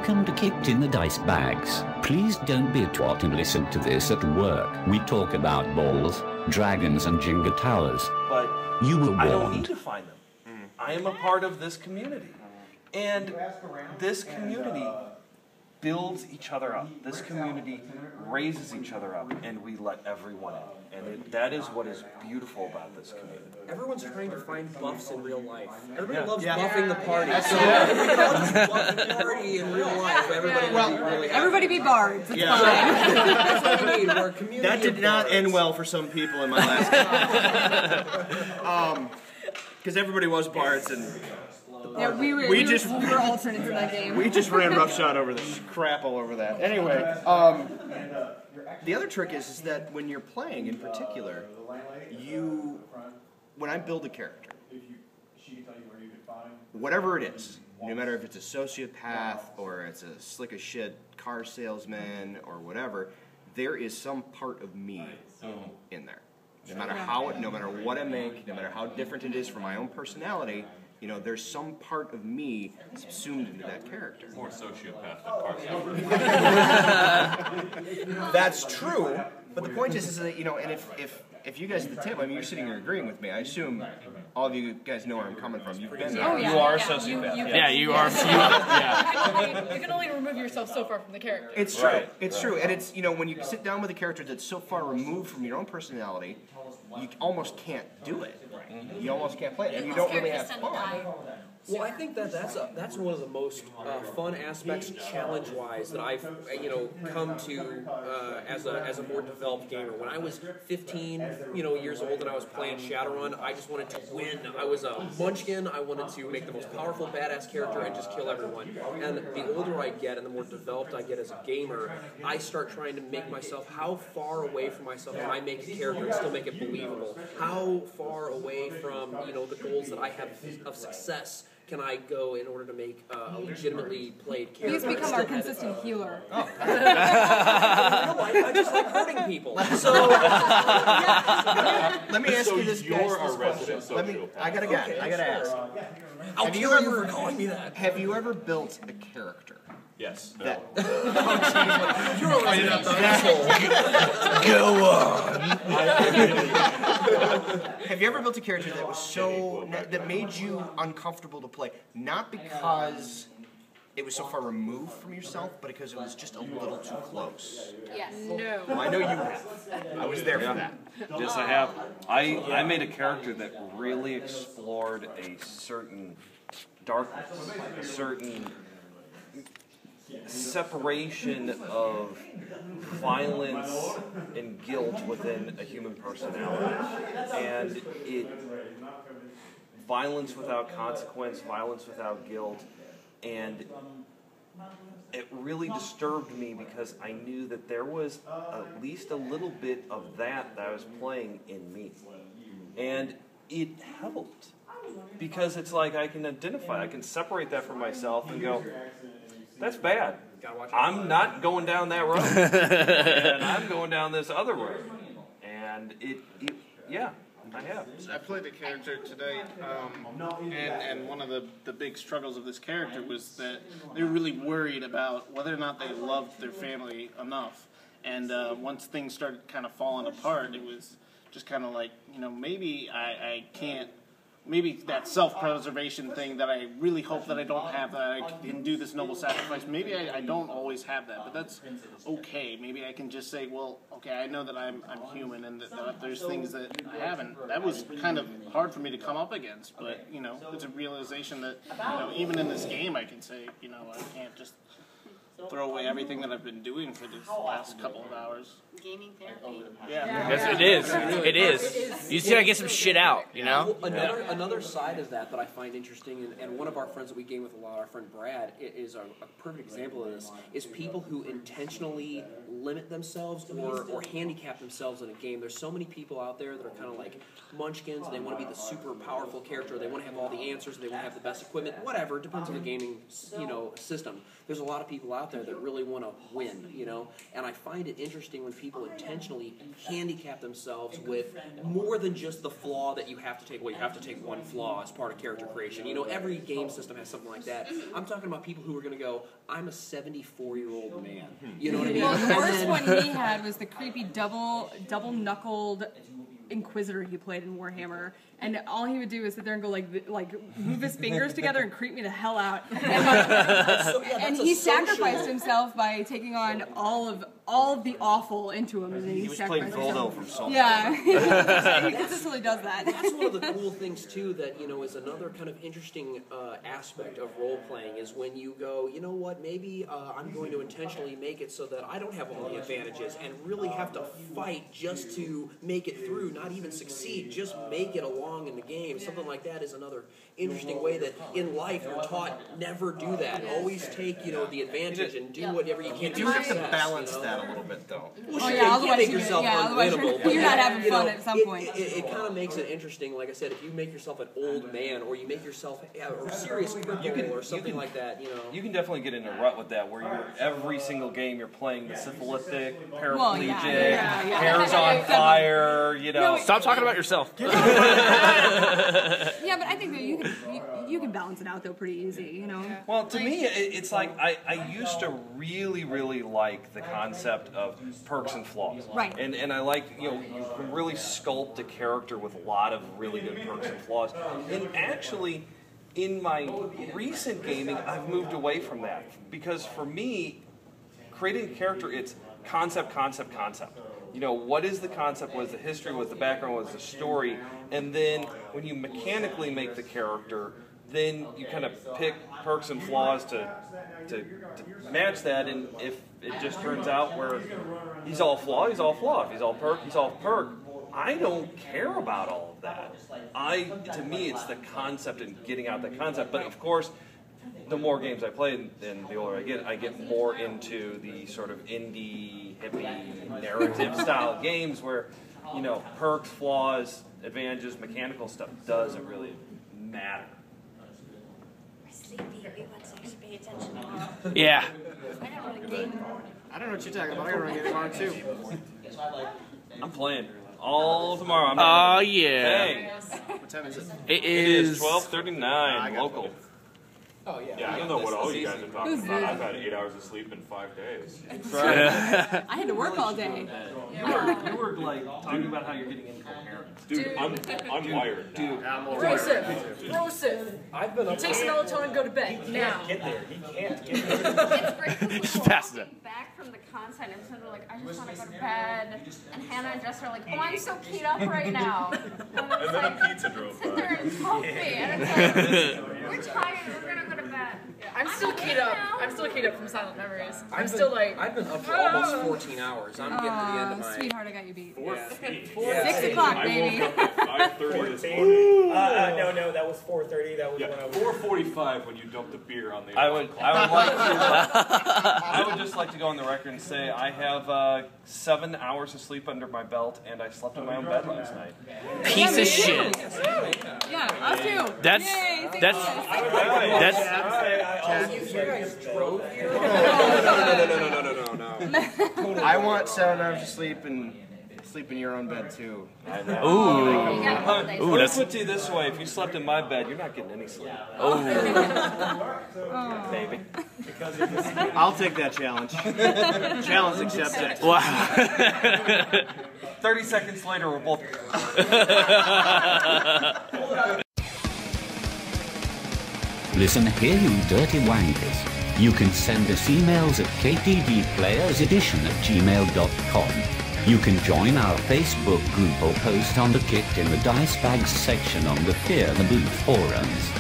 Welcome to Kicked in the Dice Bags. Please don't be a twat and listen to this at work. We talk about balls, dragons, and Jenga towers. But you were warned. I don't need to find them. I am a part of this community. And this community builds each other up. This community raises each other up, and we let everyone in. And that is what is beautiful about this community. Everyone's trying to find buffs in real life. Everybody loves buffing the party. So everybody loves to buff the party in real life. Everybody be bards. It's fine. That's what we need. We're a community. That did not end well for some people in my last because everybody was bards and Yeah, we were alternates in that game. we just ran roughshod over the crap all over that. Anyway, the other trick is that when you're playing in particular, when I build a character, whatever it is, no matter if it's a sociopath or it's a slick as shit car salesman or whatever, there is some part of me in there. No matter what I make, no matter how different it is from my own personality, you know, there's some part of me subsumed into that character. More sociopath than car salesman. That's true, but the point is that, you know, and if you guys at the table, I mean, you're sitting here agreeing with me, I assume all of you guys know where I'm coming from. You've been there. Oh, yeah. You are a sociopath. You are. You can only remove yourself so far from the character. It's true. It's true. And it's, you know, when you sit down with a character that's so far removed from your own personality, you almost can't do it. You almost can't play it, and you don't really have fun. Well, I think that's one of the most fun aspects, challenge-wise, that I've come to as a more developed gamer. When I was 15, years old, and I was playing Shadowrun, I just wanted to win. I was a munchkin. I wanted to make the most powerful, badass character and just kill everyone. And the older I get, and the more developed I get as a gamer, I start trying to make myself, how far away from myself can I make a character and still make it believable? How far away from the goals that I have of success can I go in order to make a legitimately played character? He's become our consistent healer. Oh. I just like hurting people. So let me ask you this, guys. You're a resident sociopath. I gotta ask. I'll kill you for calling me that. Have you ever built a character? Yes. That You're a resident asshole. Go on. Have you ever built a character that was that made you uncomfortable to play? Not because it was so far removed from yourself, but because it was just a little too close. Yes. No. Well, I know you have. I was there for that. Yes, I have. I made a character that really explored a certain darkness, a certain separation of violence and guilt within a human personality. And violence without consequence, violence without guilt, and it really disturbed me because I knew that there was at least a little bit of that I was playing in me. And it helped because it's like I can identify, I can separate that from myself and go, that's bad. I'm not going down that road. And I'm going down this other road. And yeah, I have. I played a character today, and one of the big struggles of this character was that they were really worried about whether or not they loved their family enough. And once things started kind of falling apart, it was just kind of like, maybe I can't. Maybe that self-preservation thing that I really hope that I don't have, that I can do this noble sacrifice. Maybe I don't always have that, but that's okay. Maybe I can just say, well, okay, I know that I'm human and that there's things that I haven't. That was kind of hard for me to come up against, but, it's a realization that, even in this game I can say, I can't just throw away everything that I've been doing for this last couple of hours. Gaming therapy. Yeah. Yes, it is. It is. You just gotta get some shit out, Well, another side of that I find interesting, and one of our friends that we game with a lot, our friend Brad, is a perfect example of this, is people who intentionally limit themselves or handicap themselves in a game. There's so many people out there that are kind of like munchkins, and they want to be the super powerful character, they want to have all the answers, they want to have the best equipment, whatever, it depends on the gaming system. there's a lot of people out there that really want to win, you know, and I find it interesting when people intentionally handicap themselves with more than just the flaw that you have to take. Well, you have to take one flaw as part of character creation. You know, every game system has something like that. I'm talking about people who are going to go, I'm a 74-year-old man. You know what I mean? Well, the worst one he had was the creepy double-knuckled Inquisitor he played in Warhammer, and all he would do is sit there and go like move his fingers together and creep me the hell out. And he sacrificed himself by taking on all of the awful into him, and then He was playing Voldo from Soul. Yeah, he consistently does that. That's one of the cool things too. That is another kind of interesting aspect of role playing is when you go, you know what? Maybe I'm going to intentionally make it so that I don't have all the advantages and really have to fight just to make it through. Not even succeed, just make it along in the game. Something like that is another interesting way that in life you're taught never do that. Always take the advantage and do whatever you can. You do have to balance that a little bit, though. Well, sure, you can't make yourself otherwise unwinnable. you're not having fun at some point. It kind of makes it interesting. Like I said, if you make yourself an old man, or you make yourself a serious cripple, or something like that, You can definitely get in a rut with that, where every single game you're playing the syphilitic, paraplegic, hair's on fire, Stop talking about yourself. Yeah, but I think that you can balance it out though pretty easy, Well, to me, it's like I used to really, really like the concept of perks and flaws. Right. And I like, you can really sculpt a character with a lot of really good perks and flaws. And actually, in my recent gaming, I've moved away from that. Because for me, creating a character, it's concept, concept, concept. What is the concept, what is the history, what's the background, what's the story, and then when you mechanically make the character, then you kind of pick perks and flaws to match that, and if it just turns out where he's all flaw, he's all flaw. If he's all perk, he's all perk. I don't care about all of that. To me, it's the concept and getting out that concept, but of course, the more games I play and the older I get more into the sort of indie, hippie, narrative style games where, perks, flaws, advantages, mechanical stuff doesn't really matter. We're sleepy. We want to pay attention. Yeah. I don't know what you're talking about. I gotta run get tomorrow too. I'm playing all tomorrow. Oh, yeah. Hey, What time is it? It it is is 12:39 local. Oh yeah. Yeah, I don't know what all you guys are talking Who's about. this? I've had 8 hours of sleep in 5 days. I had to work all day. You were like talking about how you're getting incoherent. Dude, I'm wired. Dude, Broseph. I've been up. Take some melatonin and go to bed now. Get there. He can't get there. It's great because Just we're pass walking back from the content and sort of like, I just want to go to bed. And Hannah and Jess are like, oh, I'm so keyed up right now. And And then a pizza drove sit there by. and help me. And it's like, we're tired. We're going to go to bed. I'm still keyed up. I'm still keyed up from Silent Memories. I've been up for almost 14 hours. I'm getting to the end of my. Sweetheart, I got you beat. Yeah. 6 o'clock, I baby. woke up at 5:30 this morning. No, that was 4:30. That was Yeah, when I was. 4:45 when you dumped the beer on the. I would like to. I would just like to go on the record and say I have 7 hours of sleep under my belt, and I slept in my own bed last night. piece of shit. Yeah, us too. That's Yay, thank that's you. that's You guys drove here? No. I want 7 hours of sleep and sleep in your own bed too. ooh. Ooh, Let's that's put it this way: if you slept in my bed, you're not getting any sleep. Baby. I'll take that challenge. Challenge accepted. wow. 30 seconds later, we're both. Listen here, you dirty wankers. You can send us emails at ktdplayersedition@gmail.com. You can join our Facebook group or post on the Kicked in the Dicebags section on the Fear the Boot forums.